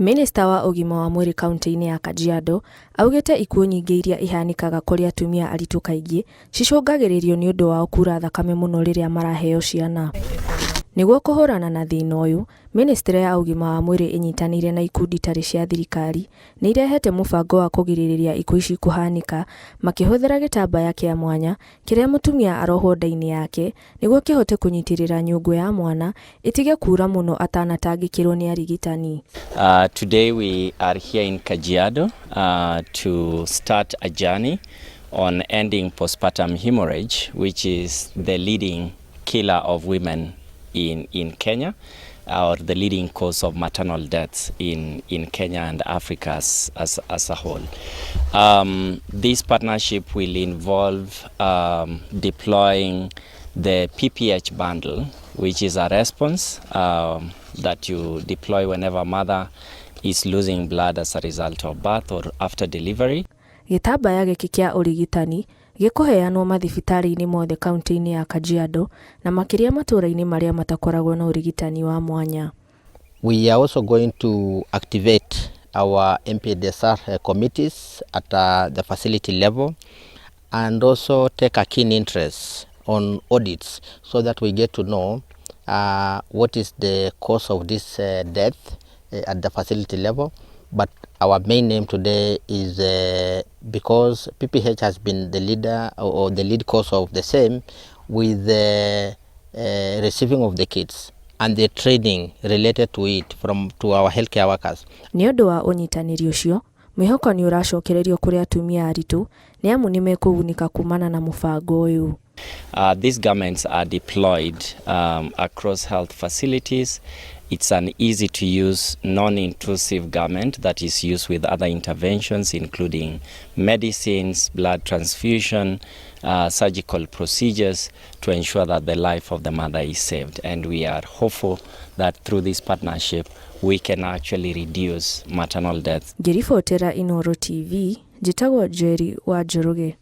Minista wa ũgima wa mwĩrĩ kaunti-inĩ ya Kajiado augĩte ikuũ nyingĩ iria ihanĩkaga kũrĩ atumia aritũ kaingĩ cicũngagĩrĩrio nĩ ũndũ wao kura thakame mũno rĩrĩa maraheo ciana. Nĩguo kũhũrana na thĩna ũyũ, Ministry ya ũgima wa mwĩrĩ ĩnyitanĩire na ikundi tarĩ cia thirikari nĩ irehete mũbango wa kũgirĩrĩria ikuũ ici kũhanĩka makĩhũthĩra gĩtambaya kĩa mwanya kĩrĩa mũtumia arohwo nda-inĩ yake nĩguo kĩhote kũnyitĩrĩra nyũngũ ya mwana ĩtige kura mũno atanatangĩkĩrwo nĩ arigitani. Today we are here in Kajiado to start a journey on ending postpartum hemorrhage, which is the leading killer of women in Kenya, or the leading cause of maternal deaths in Kenya and Africa as a whole. This partnership will involve deploying the PPH bundle, which is a response that you deploy whenever mother is losing blood as a result of birth or after delivery. Gĩtambaya gĩkĩ kĩa ũrigitani gĩkũheanwo mathibitarĩ-inĩ mothe kaunti-inĩ ya Kajiado na makĩria matũũra-inĩ marĩa matakoragwo na ũrigitani wa mwanya. We are also going to activate our MPDSR committees at the facility level and also take a keen interest on audits so that we get to know what is the cause of this death at the facility level. But our main aim today is because PPH has been the leader or the lead cause of the same, with the receiving of the kids and the training related to it to our healthcare workers. Nĩ ũndũ wa ũnyitanĩri ũcio, mwĩhoko nĩ ũracokererio kũrĩ atumia aritũ nĩ amu nĩ mekũgunĩka kumana na mũbango ũyũ. These garments are deployed across health facilities. It's an easy to use, non-intrusive garment that is used with other interventions including medicines, blood transfusion, surgical procedures to ensure that the life of the mother is saved. And we are hopeful that through this partnership we can actually reduce maternal deaths. Ngĩribotera Inooro TV, njĩtagwo Njeri wa Njoroge.